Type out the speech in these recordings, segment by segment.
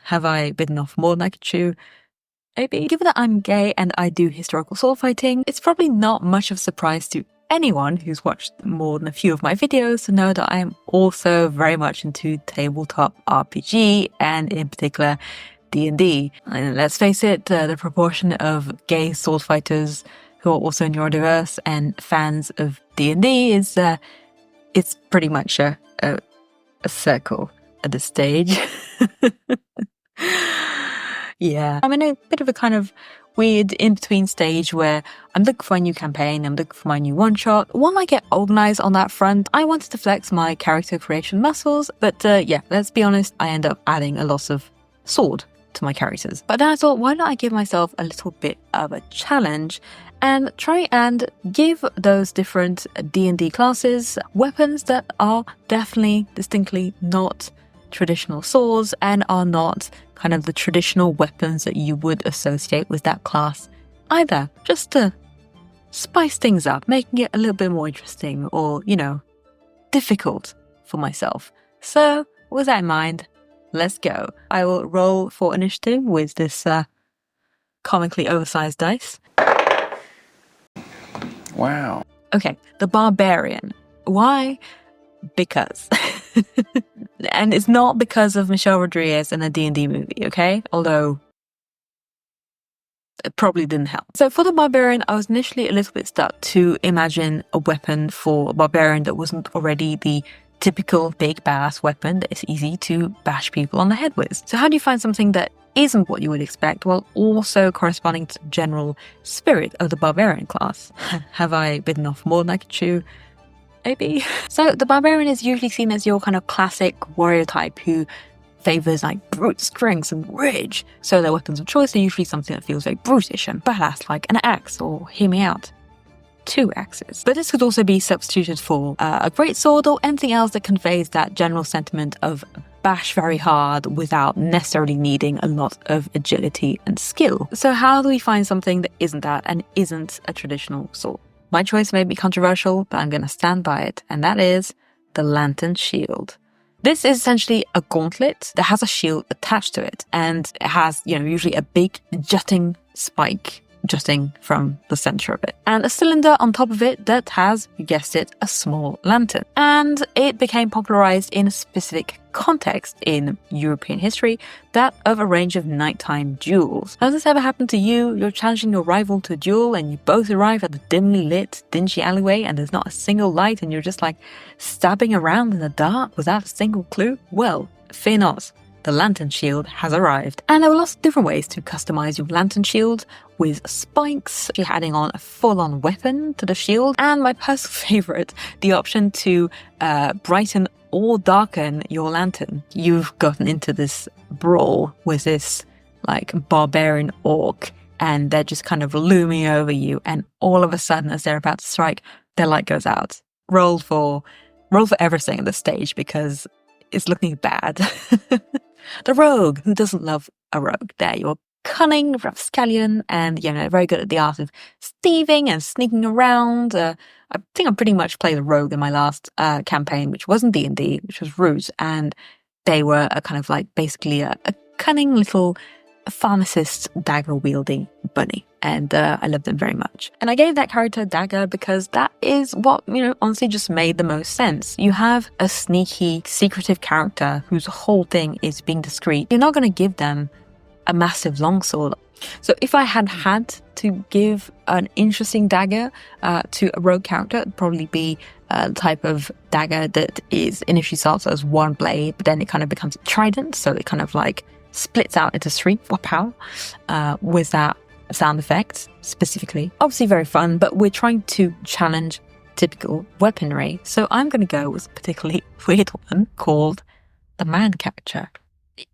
Have I bitten off more than I could chew? Maybe. Given that I'm gay and I do historical sword fighting, it's probably not much of a surprise to anyone who's watched more than a few of my videos to know that I am also very much into tabletop RPG and in particular D&D. And let's face it, the proportion of gay sword fighters who are also neurodiverse and fans of D&D is it's pretty much a circle at this stage. Yeah, I'm in a bit of a kind of weird in-between stage where I'm looking for a new campaign, I'm looking for my new one-shot. While I get organized on that front, I wanted to flex my character creation muscles, but yeah, let's be honest, I end up adding a lot of sword to my characters. But then I thought, why don't I give myself a little bit of a challenge and try and give those different D&D classes weapons that are definitely, distinctly not traditional swords and are not kind of the traditional weapons that you would associate with that class either, just to spice things up, making it a little bit more interesting or, you know, difficult for myself. So with that in mind, let's go. I will roll for initiative with this comically oversized dice. Wow. Okay, the Barbarian. Why? Because. And it's not because of Michelle Rodriguez in a D&D movie, okay? Although it probably didn't help. So for the Barbarian, I was initially a little bit stuck to imagine a weapon for a Barbarian that wasn't already the typical big badass weapon that is easy to bash people on the head with. So how do you find something that isn't what you would expect while also corresponding to the general spirit of the Barbarian class? Have I bitten off more than I could chew? Maybe. So the Barbarian is usually seen as your kind of classic warrior type who favors like brute strength and rage. So their weapons of choice are usually something that feels very brutish and badass, like an axe or, hear me out, 2 axes. But this could also be substituted for a great sword or anything else that conveys that general sentiment of bash very hard without necessarily needing a lot of agility and skill. So how do we find something that isn't that and isn't a traditional sword? My choice may be controversial, but I'm going to stand by it, and that is the Lantern Shield. This is essentially a gauntlet that has a shield attached to it, and it has, you know, usually a big jutting spike jutting from the center of it, and a cylinder on top of it that has, you guessed it, a small lantern. And it became popularized in a specific context in European history, that of a range of nighttime duels. Has this ever happened to you? You're challenging your rival to a duel and you both arrive at the dimly lit, dingy alleyway and there's not a single light and you're just like stabbing around in the dark without a single clue? Well, fear not. The Lantern Shield has arrived. And there were lots of different ways to customize your Lantern Shield, with spikes, adding on a full-on weapon to the shield, and my personal favorite, the option to brighten or darken your lantern. You've gotten into this brawl with this like barbarian orc, and they're just kind of looming over you, and all of a sudden as they're about to strike, their light goes out. Roll for everything at this stage because it's looking bad. The rogue, who doesn't love a rogue? There, you're cunning, rapscallion, and, you know, very good at the art of thieving and sneaking around. I think I pretty much played a rogue in my last campaign, which wasn't D&D, which was Root, and they were a kind of like basically a cunning little pharmacist dagger-wielding bunny, and I love them very much. And I gave that character a dagger because that is what, you know, honestly just made the most sense. You have a sneaky, secretive character whose whole thing is being discreet. You're not going to give them a massive longsword. So if I had to give an interesting dagger to a rogue character, it'd probably be the type of dagger that is initially starts as one blade, but then it kind of becomes a trident, so it kind of like splits out into 3, wapow, with that sound effect specifically. Obviously very fun, but we're trying to challenge typical weaponry, so I'm going to go with a particularly weird one called the man catcher.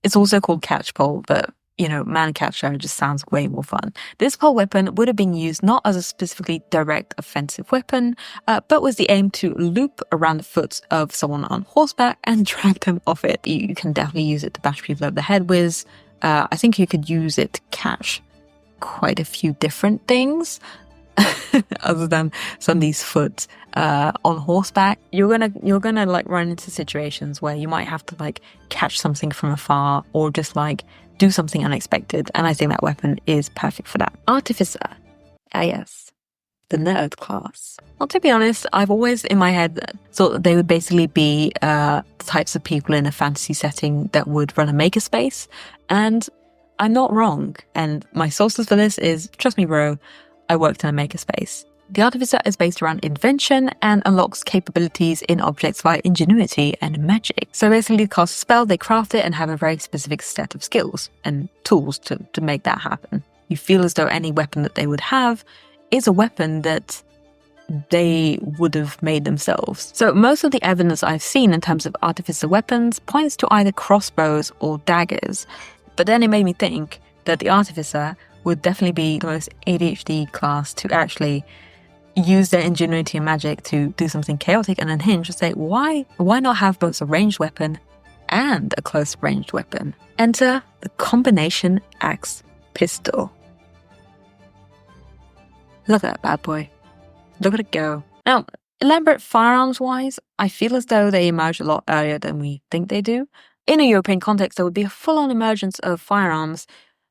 It's also called catchpole, but you know, man catcher just sounds way more fun. This pole weapon would have been used not as a specifically direct offensive weapon, but with the aim to loop around the foot of someone on horseback and drag them off it. You can definitely use it to bash people over the head with. I think you could use it to catch quite a few different things. other than somebody's foot on horseback. You're gonna like run into situations where you might have to like catch something from afar or just like do something unexpected, and I think that weapon is perfect for that. Artificer. Yes, the nerd class. Well, to be honest, I've always in my head thought that they would basically be the types of people in a fantasy setting that would run a makerspace, and I'm not wrong. And my sources for this is, trust me bro, I worked in a makerspace. The Artificer is based around invention and unlocks capabilities in objects via ingenuity and magic. So basically, cast a spell, they craft it, and have a very specific set of skills and tools to make that happen. You feel as though any weapon that they would have is a weapon that they would have made themselves. So most of the evidence I've seen in terms of Artificer weapons points to either crossbows or daggers. But then it made me think that the Artificer would definitely be the most ADHD class to actually use their ingenuity and magic to do something chaotic and unhinged and say, why not have both a ranged weapon and a close ranged weapon? Enter the combination axe pistol. Look at that bad boy. Look at it go. Now, elaborate firearms wise, I feel as though they emerge a lot earlier than we think they do. In a European context, there would be a full-on emergence of firearms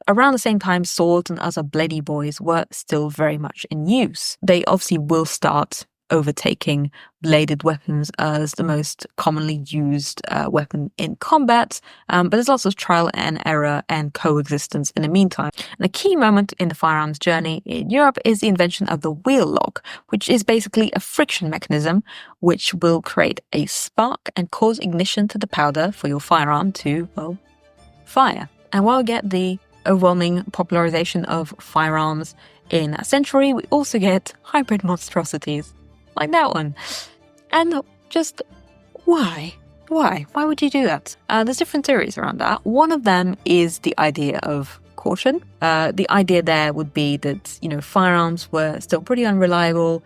around the same time swords and other bloody boys were still very much in use. They obviously will start overtaking bladed weapons as the most commonly used weapon in combat, but there's lots of trial and error and coexistence in the meantime. And a key moment in the firearms journey in Europe is the invention of the wheel lock, which is basically a friction mechanism which will create a spark and cause ignition to the powder for your firearm to, well, fire. And while we get the overwhelming popularization of firearms in that century, we also get hybrid monstrosities like that one. And just why? Why would you do that? There's different theories around that. One of them is the idea of caution. The idea there would be that, firearms were still pretty unreliable,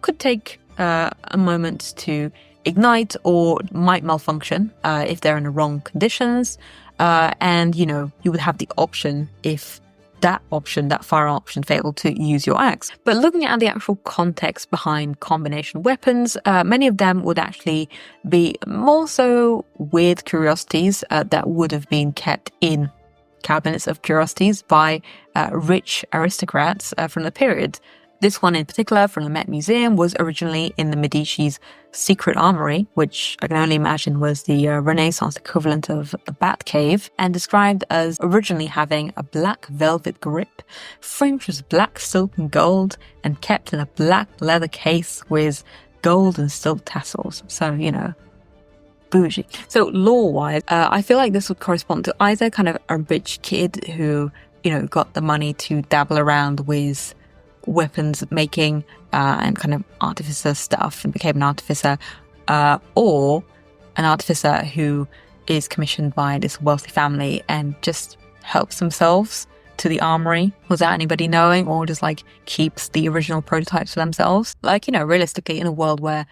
could take a moment to ignite or might malfunction if they're in the wrong conditions. And, you would have the option if that firearm option failed to use your axe. But looking at the actual context behind combination weapons, many of them would actually be more so weird curiosities that would have been kept in cabinets of curiosities by rich aristocrats from the period. This one in particular from the Met Museum was originally in the Medici's secret armoury, which I can only imagine was the Renaissance equivalent of the Batcave, and described as originally having a black velvet grip, fringed with black silk and gold, and kept in a black leather case with gold and silk tassels. So, bougie. So lore-wise, I feel like this would correspond to either kind of a rich kid who, got the money to dabble around with weapons making and kind of artificer stuff and became an artificer, or an artificer who is commissioned by this wealthy family and just helps themselves to the armory without anybody knowing, or just like keeps the original prototypes for themselves. Like, realistically, in a world where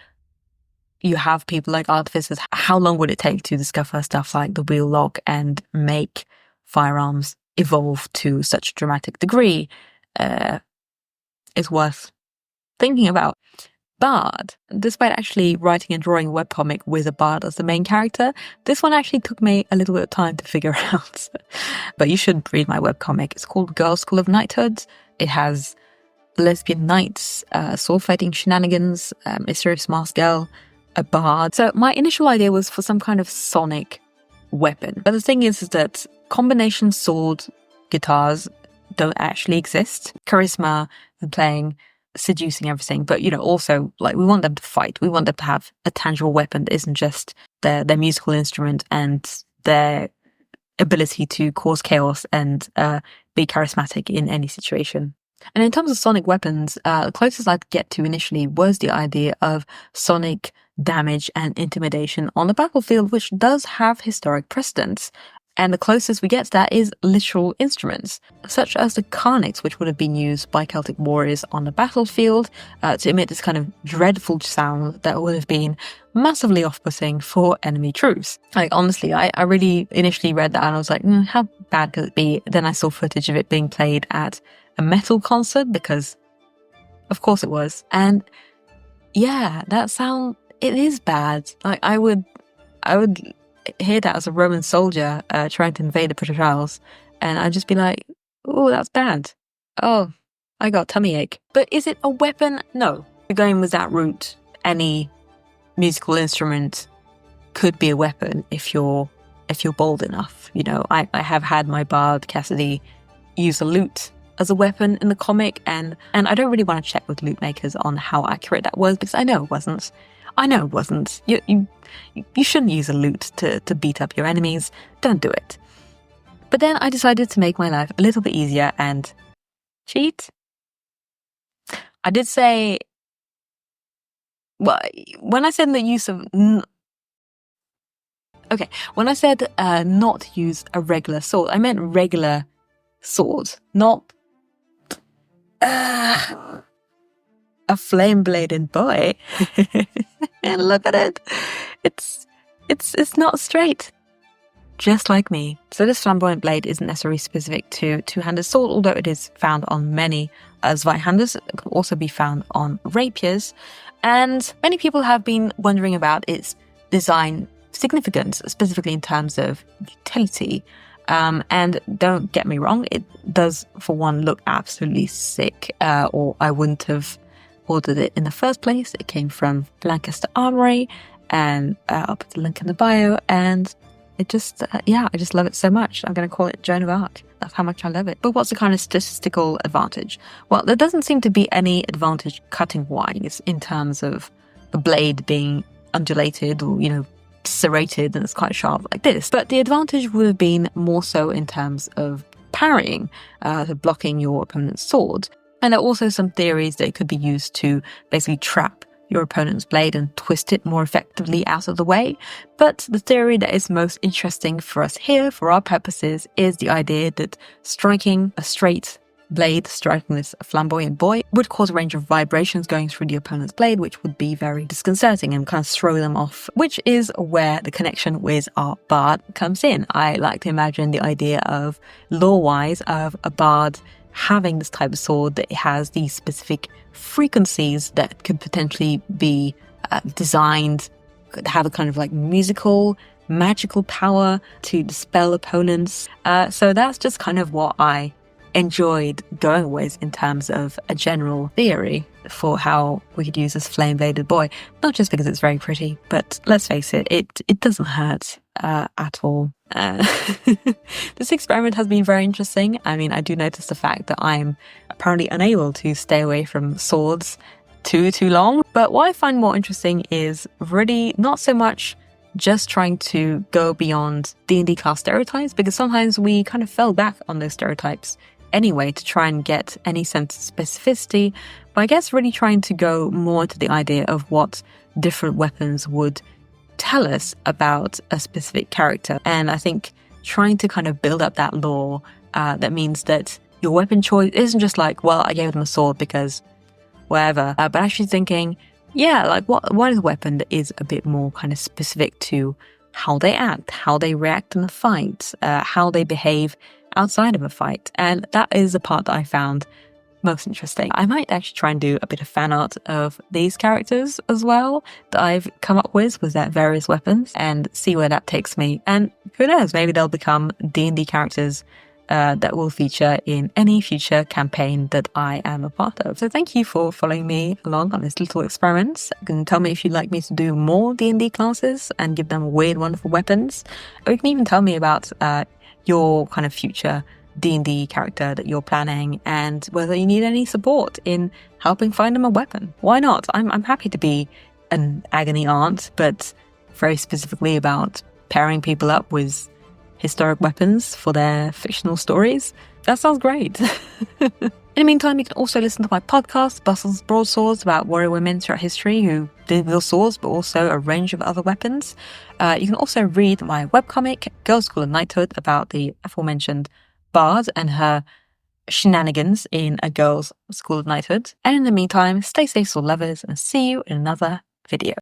you have people like artificers, how long would it take to discover stuff like the wheel lock and make firearms evolve to such a dramatic degree? Is worth thinking about. Bard. Despite actually writing and drawing a webcomic with a bard as the main character, this one actually took me a little bit of time to figure out. But you should read my webcomic. It's called Girls' School of Knighthood. It has lesbian knights, sword fighting shenanigans, mysterious masked girl, a bard. So my initial idea was for some kind of sonic weapon. But the thing is that combination sword guitars don't actually exist. Charisma and playing, seducing everything, but also like we want them to fight. We want them to have a tangible weapon that isn't just their musical instrument and their ability to cause chaos and be charismatic in any situation. And in terms of sonic weapons, the closest I could get to initially was the idea of sonic damage and intimidation on the battlefield, which does have historic precedence. And the closest we get to that is literal instruments, such as the carnix, which would have been used by Celtic warriors on the battlefield to emit this kind of dreadful sound that would have been massively off-putting for enemy troops. Like, honestly, I really initially read that and I was like, how bad could it be? Then I saw footage of it being played at a metal concert because Of course it was. And yeah, it is bad. Like I would hear that as a Roman soldier trying to invade the British Isles, and I'd just be like, oh, that's bad. Oh, I got tummy ache. But is it a weapon? No. Going with that route, any musical instrument could be a weapon if you're bold enough. You know, I have had my bard Cassidy use a lute as a weapon in the comic, and I don't really want to check with lute makers on how accurate that was, because I know it wasn't. You shouldn't use a lute to beat up your enemies. Don't do it. But then I decided to make my life a little bit easier and cheat. I did say, well, when I said the use of when I said not use a regular sword, I meant regular sword, not a flame-bladed boy. And look at it. It's not straight. Just like me. So this flamboyant blade isn't necessarily specific to two-handed sword, although it is found on many Zweihanders. It can also be found on rapiers. And many people have been wondering about its design significance, specifically in terms of utility. And don't get me wrong, it does, for one, look absolutely sick, or I wouldn't have ordered it in the first place. It came from Lancaster Armoury, and I'll put the link in the bio, and it just, I just love it so much. I'm going to call it Joan of Arc. That's how much I love it. But what's the kind of statistical advantage? Well, there doesn't seem to be any advantage cutting-wise in terms of the blade being undulated or, serrated and it's quite sharp like this. But the advantage would have been more so in terms of parrying, so blocking your opponent's sword. And there are also some theories that it could be used to basically trap your opponent's blade and twist it more effectively out of the way. But the theory that is most interesting for us here, for our purposes, is the idea that striking a straight blade, striking this flamboyant boy, would cause a range of vibrations going through the opponent's blade, which would be very disconcerting and kind of throw them off, which is where the connection with our bard comes in. I like to imagine the idea of, lore-wise, of a bard having this type of sword that has these specific frequencies that could potentially be designed to have a kind of like musical, magical power to dispel opponents. So that's just kind of what I enjoyed going with in terms of a general theory for how we could use this flame-bladed boy. Not just because it's very pretty, but let's face it, it doesn't hurt at all. This experiment has been very interesting. I mean, I do notice the fact that I'm apparently unable to stay away from swords too long. But what I find more interesting is really not so much just trying to go beyond D&D class stereotypes, because sometimes we kind of fell back on those stereotypes anyway to try and get any sense of specificity. But I guess really trying to go more to the idea of what different weapons would tell us about a specific character. And I think trying to kind of build up that lore, that means that your weapon choice isn't just like, well, I gave them a sword because whatever, but actually thinking, yeah, like what is a weapon that is a bit more kind of specific to how they act, how they react in a fight, how they behave outside of a fight. And that is the part that I found most interesting. I might actually try and do a bit of fan art of these characters as well that I've come up with their various weapons, and see where that takes me. And who knows, maybe they'll become D&D characters that will feature in any future campaign that I am a part of. So thank you for following me along on this little experiment. You can tell me if you'd like me to do more D&D classes and give them weird, wonderful weapons. Or you can even tell me about your kind of future D&D character that you're planning, and whether you need any support in helping find them a weapon. Why not? I'm happy to be an agony aunt, but very specifically about pairing people up with historic weapons for their fictional stories. That sounds great. In the meantime, you can also listen to my podcast, Bustles Broadswords, about warrior women throughout history who did wield swords, but also a range of other weapons. You can also read my webcomic, Girls' School of Knighthood, about the aforementioned bard and her shenanigans in A Girl's School of Knighthood. And in the meantime, stay safe, sword lovers, and see you in another video.